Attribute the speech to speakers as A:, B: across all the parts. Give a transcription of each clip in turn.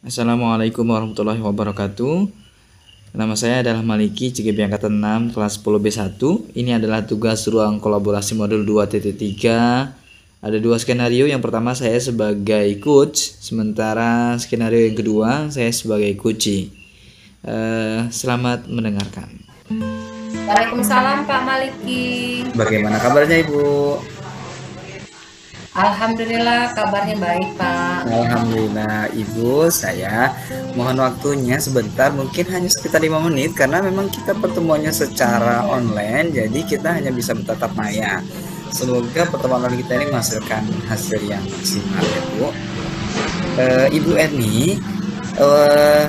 A: Assalamualaikum warahmatullahi wabarakatuh. Nama saya adalah Maliki, CGB Angkatan 6, kelas 10B1. Ini adalah tugas ruang kolaborasi modul 2.3. Ada dua skenario. Yang pertama saya sebagai coach, sementara skenario yang kedua saya sebagai coachee. Selamat mendengarkan.
B: Waalaikumsalam Pak Maliki.
A: Bagaimana kabarnya Ibu?
B: Alhamdulillah kabarnya baik Pak.
A: Alhamdulillah Ibu, saya mohon waktunya sebentar, mungkin hanya sekitar 5 menit karena memang kita pertemuannya secara online, jadi kita hanya bisa bertatap maya. Semoga pertemuan online kita ini menghasilkan hasil yang maksimal ya Bu. Ibu Erni,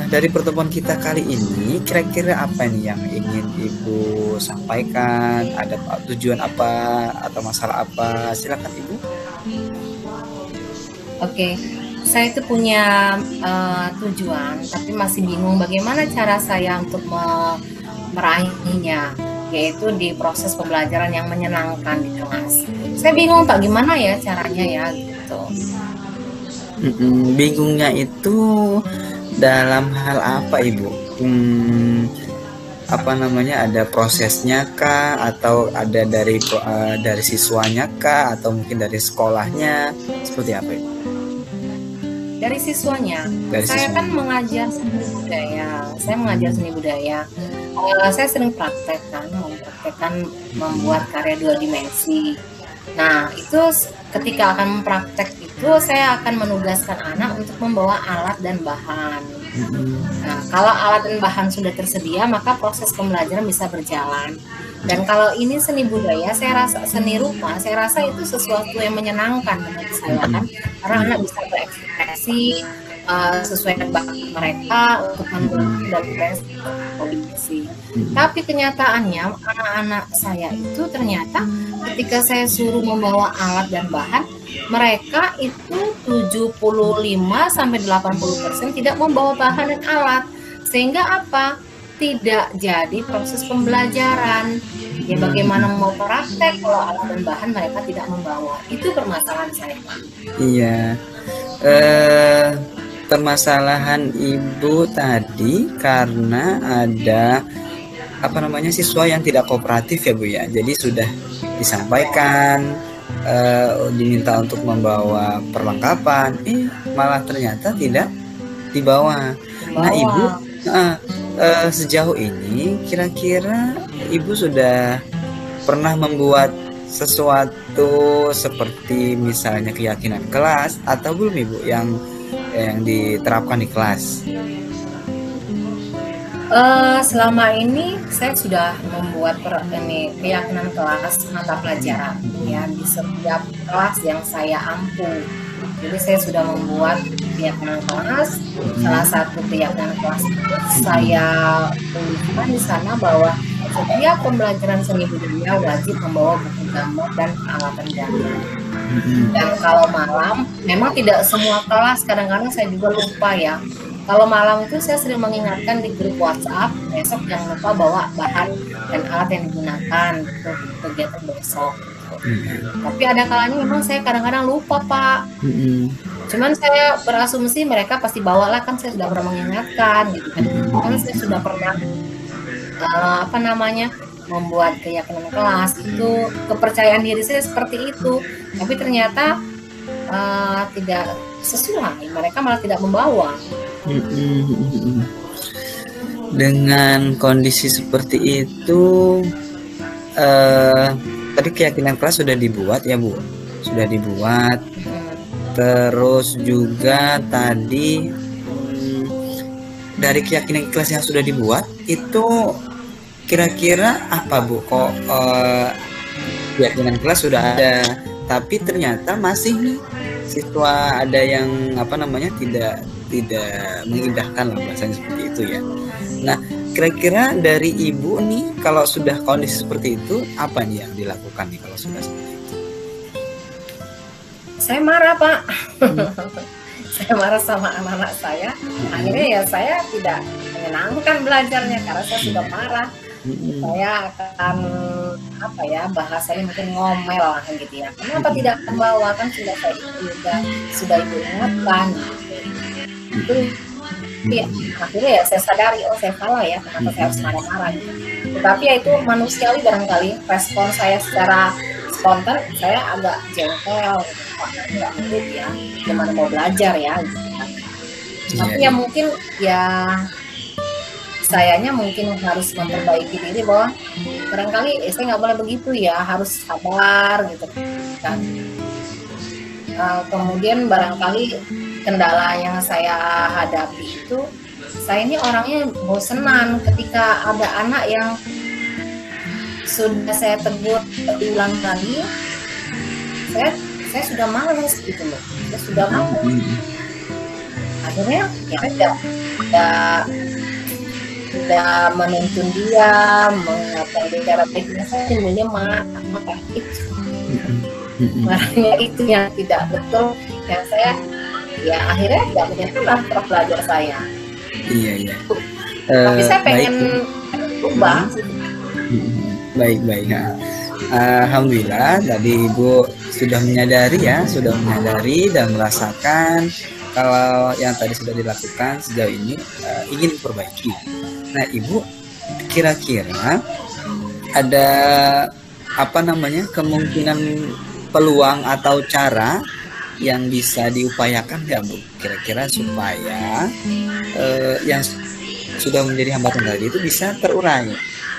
A: dari pertemuan kita kali ini kira-kira apa nih yang ingin Ibu sampaikan? Ada tujuan apa atau masalah apa? Silakan Ibu.
B: Oke, saya itu punya tujuan, tapi masih bingung bagaimana cara saya untuk meraihnya, yaitu di proses pembelajaran yang menyenangkan di kelas. Saya bingung Pak, gimana ya caranya ya gitu.
A: Bingungnya itu dalam hal apa Ibu? Apa namanya, ada prosesnya kah, atau ada dari siswanya kah, atau mungkin dari sekolahnya, seperti apa Ibu?
B: Dari siswanya, saya kan mengajar seni budaya. Saya mengajar seni budaya. Saya sering mempraktekkan membuat karya 2 dimensi. Nah, itu ketika akan mempraktek itu saya akan menugaskan anak untuk membawa alat dan bahan. Nah, kalau alat dan bahan sudah tersedia, maka proses pembelajaran bisa berjalan. Dan kalau ini seni budaya, saya rasa seni rupa, saya rasa itu sesuatu yang menyenangkan bagi saya kan, karena anak bisa berekspresi sesuai dengan bakat mereka untuk menurunkan dan berekspresi. Tapi kenyataannya anak-anak saya itu ternyata ketika saya suruh membawa alat dan bahan, mereka itu 75-80% tidak membawa bahan dan alat. Sehingga apa? Tidak jadi proses pembelajaran. Ya bagaimana mau praktek kalau alat dan bahan mereka tidak membawa? Itu permasalahan saya, Pak.
A: Iya. Permasalahan Ibu tadi karena ada siswa yang tidak kooperatif ya Bu ya. Jadi sudah disampaikan, diminta untuk membawa perlengkapan, malah ternyata tidak dibawa. Nah Ibu, sejauh ini kira-kira Ibu sudah pernah membuat sesuatu seperti misalnya keyakinan kelas atau belum Ibu yang diterapkan di kelas?
B: Selama ini saya sudah membuat keyakinan kelas mata pelajaran ya di setiap kelas yang saya ampu. Jadi saya sudah membuat keyakinan kelas. Salah satu keyakinan kelas itu saya tuliskan di sana bahwa setiap pembelajaran seni budaya wajib membawa buku gambar dan peralatan gambar. Dan kalau malam, memang tidak semua kelas, kadang-kadang saya juga lupa ya. Kalau malam itu saya sering mengingatkan di grup WhatsApp, besok jangan lupa bawa bahan dan alat yang digunakan untuk kegiatan besok. Tapi ada kalanya memang saya kadang-kadang lupa Pak. Cuman saya berasumsi mereka pasti bawa lah, kan saya sudah pernah mengingatkan gitu kan. Kan saya sudah pernah membuat keyakinan kelas itu, kepercayaan diri saya seperti itu. Tapi ternyata tidak sesuai, mereka malah tidak membawa.
A: Dengan kondisi seperti itu, tadi keyakinan kelas sudah dibuat ya Bu, sudah dibuat. Terus juga tadi dari keyakinan kelas yang sudah dibuat itu kira-kira apa Bu? Kok keyakinan kelas sudah ada, tapi ternyata masih nih siswa ada yang tidak mengindahkan lah bahasanya seperti itu ya. Nah, kira-kira dari Ibu nih kalau sudah kondisi seperti itu apa nih yang dilakukan nih kalau sudah seperti itu?
B: Saya marah Pak. Saya marah sama anak-anak saya. Akhirnya ya saya tidak menyenangkan belajarnya karena saya sudah marah. Saya akan bahasanya mungkin ngomel lah gitu ya. Kenapa tidak membawa, kan sudah saya sudah ibu ingatkan gitu. Itu ya akhirnya ya saya sadari, oh saya salah ya, kenapa saya harus marah-marah gitu. Tetapi ya itu manusiawi barangkali, respon saya secara spontan, saya agak jengkel gitu. Wah, nggak mungkin ya, gimana mau belajar ya gitu. Tapi ya mungkin ya sayanya mungkin harus memperbaiki diri bahwa barangkali saya nggak boleh begitu ya, harus sabar gitu kan. Kemudian barangkali kendala yang saya hadapi itu, saya ini orangnya bosenan ketika ada anak yang sudah saya tegur berulang kali, saya sudah malas gitu loh, saya sudah malas. Akhirnya ya tidak menuntun dia, mengatakan dia cara baiknya, saya timbulnya marah itu. Marahnya itu yang tidak betul, yang saya ya akhirnya tidak menyentuh cara belajar saya.
A: Iya.
B: Tapi saya pengen ubah.
A: Baik. Alhamdulillah tadi Ibu sudah menyadari dan merasakan kalau yang tadi sudah dilakukan sejauh ini ingin diperbaiki. Nah, Ibu kira-kira ada kemungkinan peluang atau cara yang bisa diupayakan nggak, Bu? Kira-kira supaya yang sudah menjadi hambatan tadi itu bisa terurai,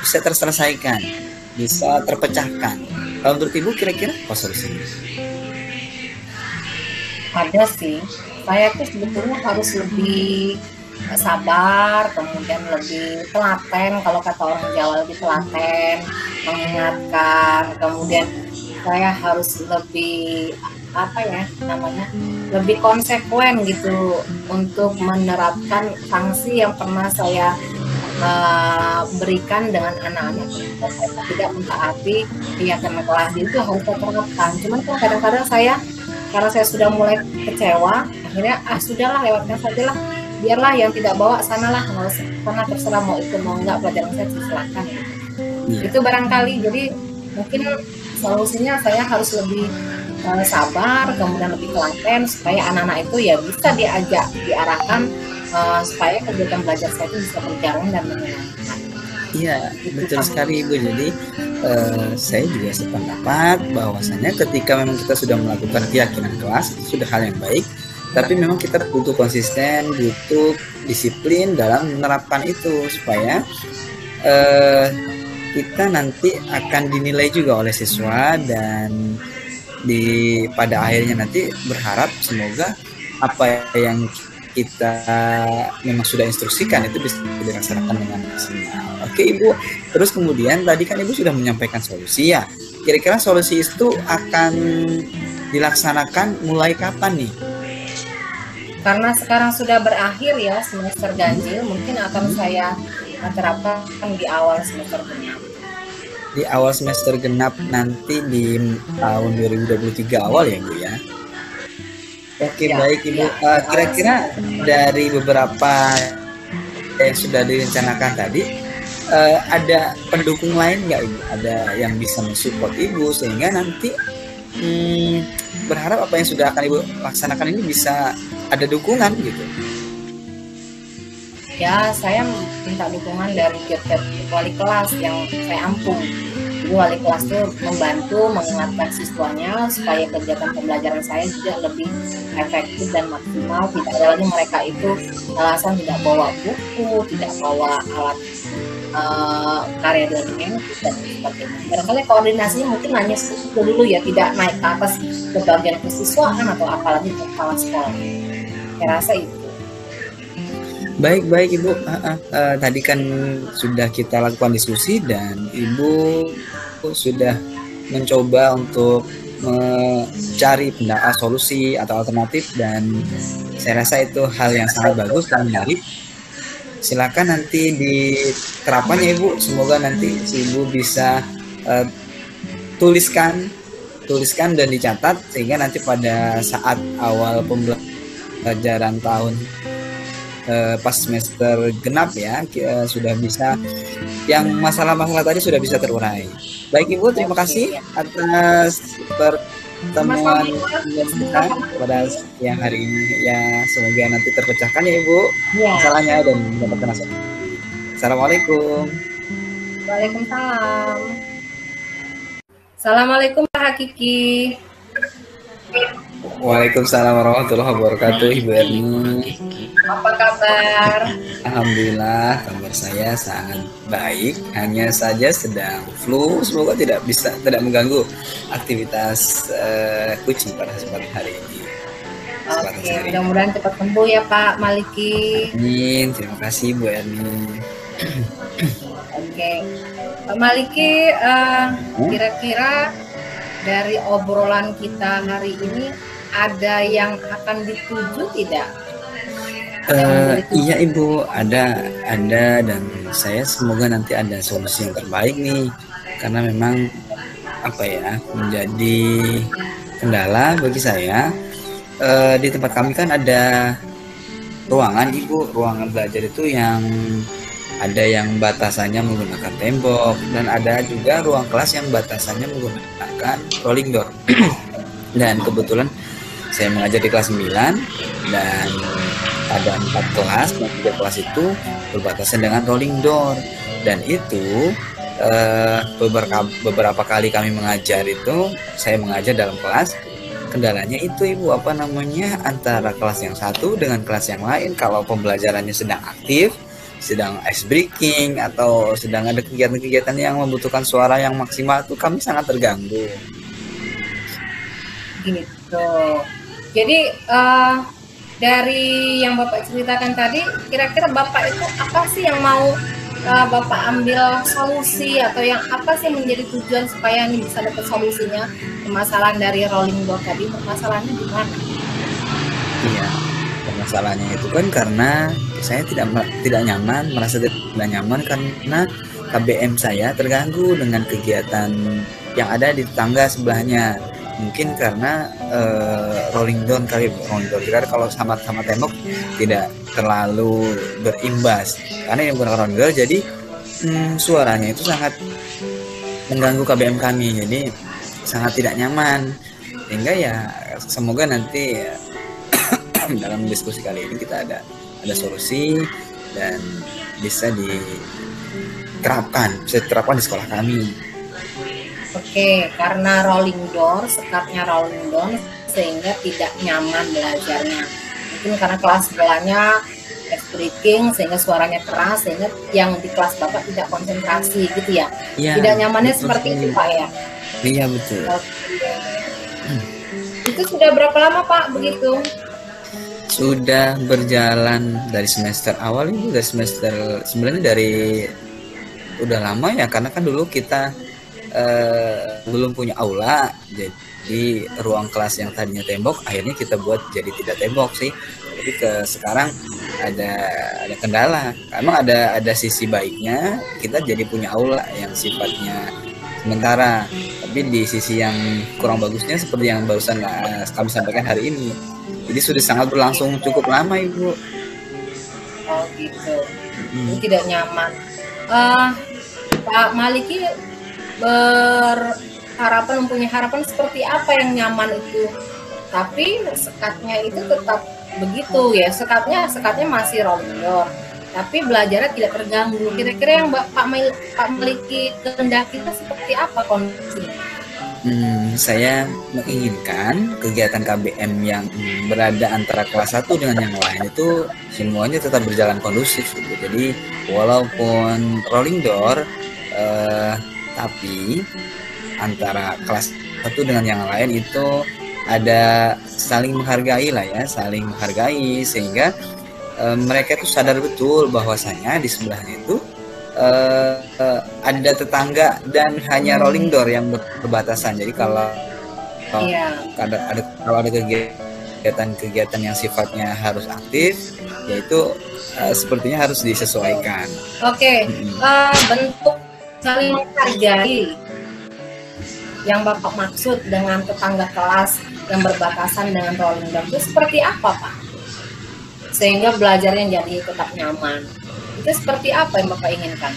A: bisa terselesaikan, bisa terpecahkan. Kalau menurut Ibu kira-kira apa solusinya?
B: Ada sih. Saya tuh sebetulnya harus lebih sabar, kemudian lebih telaten, kalau kata orang Jawa lebih telaten, mengingatkan, kemudian saya harus lebih lebih konsekuen gitu untuk menerapkan sanksi yang pernah saya berikan dengan anak-anak yang tidak mentaati keyakinan kelas itu harus terapkan. Cuman kan kadang-kadang karena saya sudah mulai kecewa, akhirnya sudahlah, lewatkan sajalah, biarlah yang tidak bawa sanalah, karena terserah mau ikut mau enggak pelajaran saya, silakan. Itu barangkali. Jadi mungkin solusinya saya harus lebih sabar, kemudian lebih telaten supaya anak-anak itu ya bisa diarahkan supaya kegiatan belajar saya itu bisa berjalan dan menyenangkan.
A: Iya, betul sekali Ibu. Jadi saya juga sependapat bahwasanya ketika memang kita sudah melakukan keyakinan kelas itu sudah hal yang baik, tapi memang kita butuh konsisten, butuh disiplin dalam menerapkan itu supaya kita nanti akan dinilai juga oleh siswa, dan pada akhirnya nanti berharap semoga apa yang kita memang sudah instruksikan itu bisa dilaksanakan dengan maksimal. Oke Ibu, terus kemudian tadi kan Ibu sudah menyampaikan solusi ya. Kira-kira solusi itu akan dilaksanakan mulai kapan nih?
B: Karena sekarang sudah berakhir ya semester ganjil, mungkin akan saya terapkan di awal semester genap.
A: Di awal semester genap nanti di tahun 2023 awal ya Bu ya? Oke, baik Ibu. Kira-kira dari beberapa yang sudah direncanakan tadi, ada pendukung lain nggak Ibu? Ada yang bisa mensupport Ibu sehingga nanti berharap apa yang sudah akan Ibu laksanakan ini bisa ada dukungan gitu?
B: Ya, saya minta dukungan dari tiap-tiap wali kelas yang saya ampung. Jadi wali kelas itu membantu mengingatkan siswanya supaya kegiatan pembelajaran saya juga lebih efektif dan maksimal. Tidak ada lagi mereka itu alasan tidak bawa buku, tidak bawa alat karya dongeng dan sebagainya. Barangkali koordinasinya mungkin hanya seperti dulu ya, tidak naik ke atas ke bagian kesiswaan atau apalagi ke kepala sekolah. Saya rasa itu.
A: Baik Ibu, tadi kan sudah kita lakukan diskusi dan Ibu sudah mencoba untuk mencari solusi atau alternatif, dan saya rasa itu hal yang sangat bagus dan menarik. Silakan nanti diterapkan ya Ibu, semoga nanti Ibu bisa tuliskan dan dicatat sehingga nanti pada saat awal pembelajaran tahun pas semester genap ya sudah bisa, yang masalah-masalah tadi sudah bisa terurai. Baik Ibu, terima kasih atas temuan
B: Sama-sama.
A: kita pada siang hari ini. Ya, semoga nanti terpecahkan ya Ibu
B: Ya.
A: masalahnya dan mendapatkan solusi. Assalamualaikum.
B: Waalaikumsalam. Assalamualaikum Pak Hakiki.
A: Waalaikumsalam warahmatullahi wabarakatuh, Ibu Erni.
B: Apa kabar?
A: Alhamdulillah, kabar saya sangat baik. Hanya saja sedang flu. Semoga tidak mengganggu aktivitas kucing pada kesempatan hari ini.
B: Oke, mudah-mudahan cepat sembuh ya Pak Maliki.
A: Amin. Terima kasih Bu Erni.
B: Oke, Pak Maliki, kira-kira dari obrolan kita hari ini ada yang akan dituju tidak?
A: Iya Ibu, ada dan saya semoga nanti ada solusi yang terbaik nih, karena memang menjadi kendala bagi saya. Di tempat kami kan ada ruangan Ibu, ruangan belajar itu yang ada yang batasannya menggunakan tembok dan ada juga ruang kelas yang batasannya menggunakan rolling door. Dan kebetulan saya mengajar di kelas 9 dan ada 4 kelas dan 3 kelas itu berbatasan dengan rolling door, dan itu beberapa kali kami mengajar itu, saya mengajar dalam kelas, kendalanya itu Ibu antara kelas yang satu dengan kelas yang lain, kalau pembelajarannya sedang aktif, sedang ice breaking atau sedang ada kegiatan-kegiatan yang membutuhkan suara yang maksimal, itu kami sangat terganggu.
B: Gitu. Jadi dari yang Bapak ceritakan tadi, kira-kira Bapak itu apa sih yang mau Bapak ambil solusi, atau yang apa sih menjadi tujuan supaya ini bisa dapat solusinya? Permasalahan dari rolling door tadi, permasalahannya di mana?
A: Iya, permasalahannya itu kan karena saya tidak nyaman, merasa tidak nyaman karena KBM saya terganggu dengan kegiatan yang ada di tetangga sebelahnya. Mungkin karena rolling door kita kalau sama-sama tembok tidak terlalu berimbas, karena yang menggunakan rolling door jadi suaranya itu sangat mengganggu KBM kami, jadi sangat tidak nyaman. Sehingga ya semoga nanti dalam diskusi kali ini kita ada solusi dan bisa diterapkan di sekolah kami.
B: Oke, karena rolling door, sekatnya rolling door sehingga tidak nyaman belajarnya. Mungkin karena kelas sebelahnya ice breaking sehingga suaranya keras, sehingga yang di kelas Bapak tidak konsentrasi gitu ya.
A: Ya,
B: tidak nyamannya seperti itu Pak ya.
A: Iya betul.
B: Itu sudah berapa lama Pak begitu?
A: Sudah berjalan dari semester awal ini, sebenarnya dari udah lama ya, karena kan dulu kita belum punya aula, jadi ruang kelas yang tadinya tembok akhirnya kita buat jadi tidak tembok sih. Jadi sekarang ada kendala. Emang ada sisi baiknya, kita jadi punya aula yang sifatnya sementara, tapi di sisi yang kurang bagusnya seperti yang barusan kami sampaikan hari ini, jadi sudah sangat berlangsung cukup lama Ibu.
B: Oh gitu. Tidak nyaman. Pak Maliki mempunyai harapan seperti apa yang nyaman itu, tapi sekatnya itu tetap begitu ya, sekatnya masih rolling door, tapi belajarnya tidak terganggu. Kira-kira yang Pak Maliki kehendaki itu seperti apa kondisinya?
A: Saya menginginkan kegiatan KBM yang berada antara kelas 1 dengan yang lain itu semuanya tetap berjalan kondusif gitu. Jadi walaupun rolling door, tapi antara kelas 1 dengan yang lain itu ada saling menghargai sehingga mereka itu sadar betul bahwasanya di sebelahnya itu ada tetangga dan hanya rolling door yang berbatasan. Jadi kalau ada kegiatan yang sifatnya harus aktif, yaitu sepertinya harus disesuaikan.
B: Oke. Bentuk saling menghargai yang Bapak maksud dengan tetangga kelas yang berbatasan dengan rolling door itu seperti apa Pak? Sehingga belajarnya jadi tetap nyaman. Itu seperti apa yang Bapak inginkan?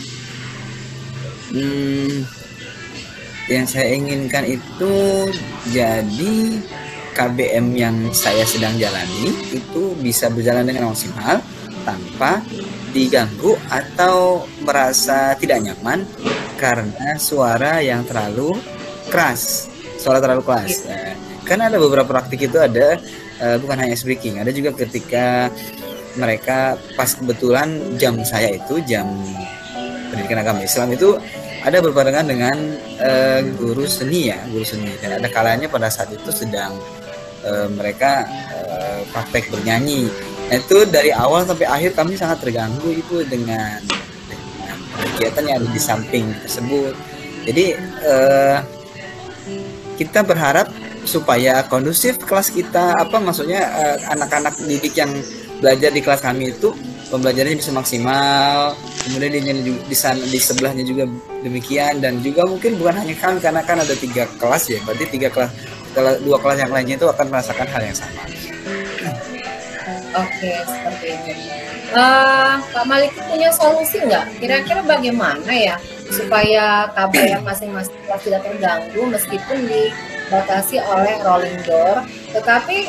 A: Yang saya inginkan itu jadi KBM yang saya sedang jalani itu bisa berjalan dengan maksimal tanpa diganggu atau merasa tidak nyaman karena suara yang terlalu keras, karena ada beberapa praktik itu ada bukan hanya speaking, ada juga ketika mereka pas kebetulan jam saya itu jam pendidikan agama Islam itu ada berbarengan dengan guru seni dan ada kalanya pada saat itu sedang mereka praktek bernyanyi. Nah, itu dari awal sampai akhir kami sangat terganggu itu dengan kegiatan yang ada di samping tersebut. Jadi kita berharap supaya kondusif kelas kita, maksudnya anak-anak didik yang belajar di kelas kami itu pembelajarannya bisa maksimal, kemudian di sebelahnya juga demikian, dan juga mungkin bukan hanya kami karena kan ada 3 kelas ya, berarti 3 kelas, 2 kelas yang lainnya itu akan merasakan hal yang sama.
B: Oke, seperti itu. Pak Malik punya solusi nggak? Kira-kira bagaimana ya supaya KBM masing-masing kelas tidak terganggu meskipun dibatasi oleh rolling door, tetapi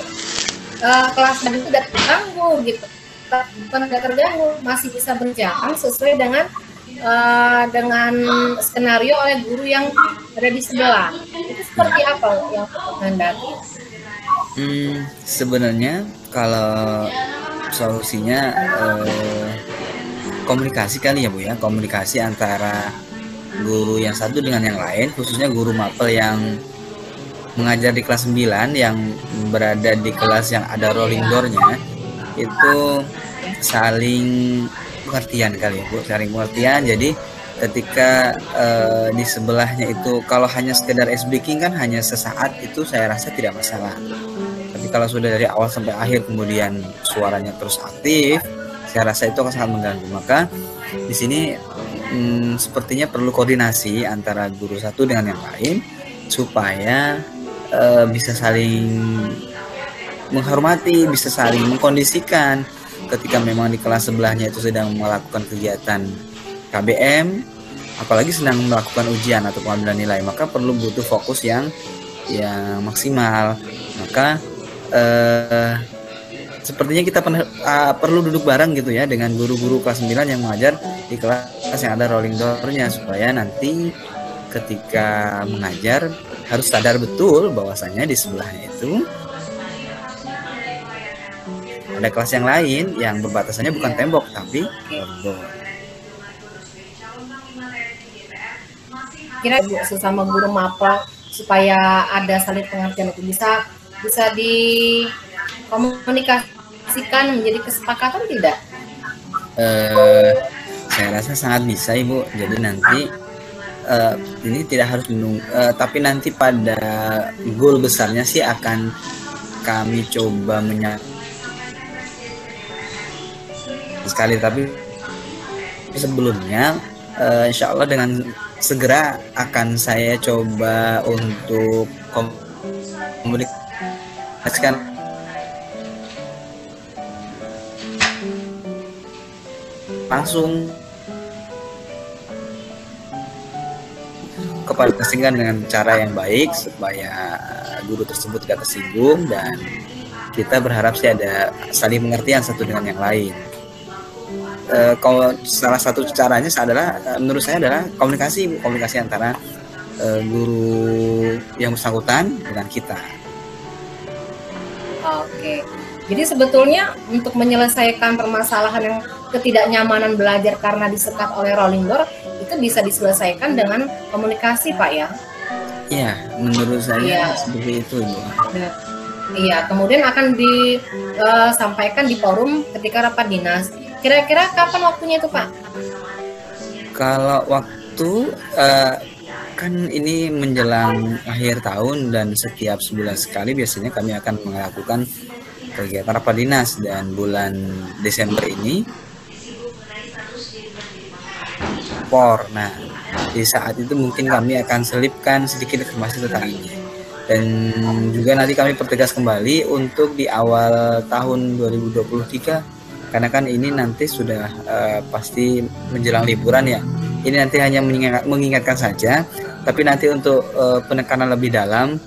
B: kelas itu tidak terganggu gitu. Bukan tidak terganggu, masih bisa berjalan sesuai dengan skenario oleh guru yang ada di sebelah. Itu seperti apa yang menghendaki?
A: Sebenarnya kalau solusinya komunikasi kali ya Bu ya, komunikasi antara guru yang satu dengan yang lain, khususnya guru mapel yang mengajar di kelas 9 yang berada di kelas yang ada rolling door-nya, itu saling pengertian kali ya Bu, saling pengertian. Jadi ketika di sebelahnya itu kalau hanya sekedar speaking kan hanya sesaat, itu saya rasa tidak masalah. Tapi kalau sudah dari awal sampai akhir kemudian suaranya terus aktif, saya rasa itu akan sangat mengganggu. Maka di sini sepertinya perlu koordinasi antara guru satu dengan yang lain supaya bisa saling menghormati, bisa saling mengkondisikan ketika memang di kelas sebelahnya itu sedang melakukan kegiatan KBM, apalagi sedang melakukan ujian atau pengambilan nilai, maka perlu butuh fokus yang maksimal. Maka sepertinya kita perlu duduk bareng gitu ya dengan guru-guru kelas 9 yang mengajar di kelas yang ada rolling door-nya, supaya nanti ketika mengajar harus sadar betul bahwasanya di sebelahnya itu ada kelas yang lain yang berbatasannya bukan tembok tapi door.
B: Kira sesama guru mapel supaya ada saling pengertian itu bisa dikomunikasikan menjadi kesepakatan tidak?
A: Saya rasa sangat bisa Ibu. Jadi nanti ini tidak harus menunggu, tapi nanti pada goal besarnya sih akan kami coba sekali, tapi sebelumnya insya Allah dengan segera akan saya coba untuk komunikasikan langsung kepada pasien dengan cara yang baik supaya guru tersebut tidak tersinggung, dan kita berharap sih ada saling pengertian satu dengan yang lain. Kalau salah satu caranya adalah menurut saya adalah komunikasi antara guru yang bersangkutan dengan kita.
B: Oke, jadi sebetulnya untuk menyelesaikan permasalahan yang ketidaknyamanan belajar karena disekat oleh rolling door itu bisa diselesaikan dengan komunikasi, Pak ya?
A: Iya, menurut saya seperti itu, Bu.
B: Iya, kemudian akan disampaikan di forum ketika rapat dinas. Kira-kira kapan waktunya itu, Pak?
A: Kalau waktu kan ini menjelang akhir tahun dan setiap sebulan sekali biasanya kami akan melakukan kegiatan rapat dinas, dan bulan Desember ini Nah, di saat itu mungkin kami akan selipkan sedikit informasi tentang ini, dan juga nanti kami pertegas kembali untuk di awal tahun 2023, karena kan ini nanti sudah pasti menjelang liburan ya, Ini nanti hanya mengingatkan saja, tapi nanti untuk penekanan lebih dalam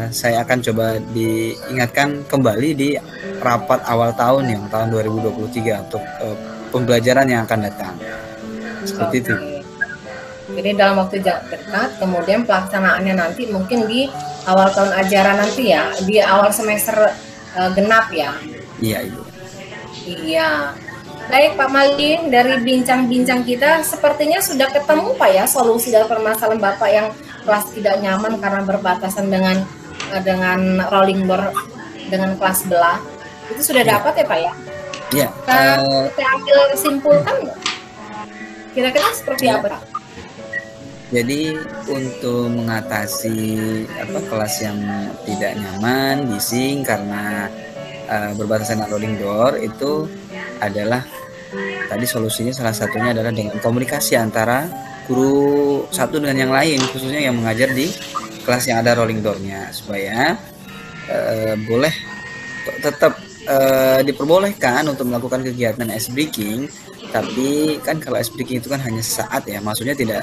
A: saya akan coba diingatkan kembali di rapat awal tahun yang tahun 2023 untuk pembelajaran yang akan datang. Seperti itu.
B: Jadi dalam waktu dekat, kemudian pelaksanaannya nanti mungkin di awal tahun ajaran nanti ya, di awal semester genap ya.
A: Iya, Ibu.
B: Iya. Baik Pak Mali, dari bincang-bincang kita sepertinya sudah ketemu Pak ya solusi dari permasalahan Bapak yang kelas tidak nyaman karena berbatasan dengan rolling door dengan kelas sebelah. Itu sudah dapat ya Pak ya?
A: Iya.
B: Kita ambil simpulkan kira-kira seperti apa Pak?
A: Jadi untuk mengatasi kelas yang tidak nyaman, bising karena berbatasan dengan rolling door itu adalah tadi solusinya salah satunya adalah dengan komunikasi antara guru satu dengan yang lain, khususnya yang mengajar di kelas yang ada rolling door-nya, supaya boleh tetap diperbolehkan untuk melakukan kegiatan ice breaking. Tapi kan kalau ice breaking itu kan hanya sesaat ya, maksudnya tidak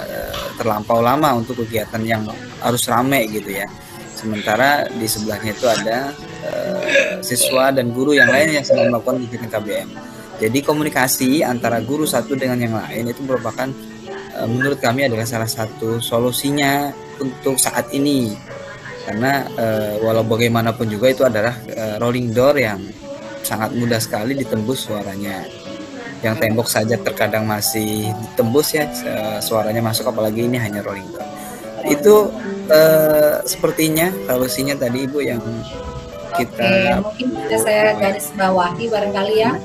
A: terlampau lama untuk kegiatan yang harus rame gitu ya. Sementara di sebelahnya itu ada siswa dan guru yang lain yang sedang melakukan kegiatan KBM. Jadi komunikasi antara guru satu dengan yang lain itu merupakan menurut kami adalah salah satu solusinya untuk saat ini. Karena walau bagaimanapun juga itu adalah rolling door yang sangat mudah sekali ditembus suaranya. Yang tembok saja terkadang masih ditembus ya suaranya masuk, apalagi ini hanya rolling door. Itu sepertinya solusinya tadi Ibu yang kita
B: mungkin bisa saya garis bawahi barangkali ya,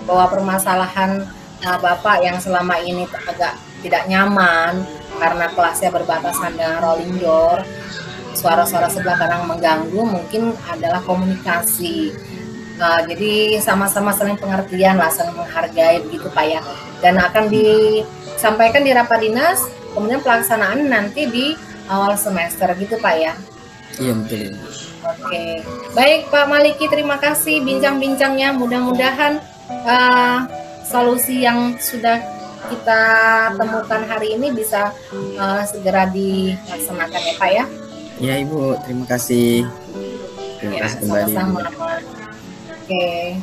B: bahwa permasalahan Bapak yang selama ini agak tidak nyaman karena kelasnya berbatasan dengan rolling door, suara-suara sebelah kadang mengganggu, mungkin adalah komunikasi. Jadi sama-sama saling pengertian lah, saling menghargai begitu Pak ya. Dan akan disampaikan di rapat dinas, kemudian pelaksanaan nanti di awal semester gitu Pak ya.
A: Iya betul.
B: Oke, baik Pak Maliki, terima kasih bincang-bincangnya. Mudah-mudahan solusi yang sudah kita temukan hari ini bisa segera dilaksanakan ya Pak ya.
A: Ya Ibu, terima kasih. Terima kasih kembali.
B: Sama-sama. Oke.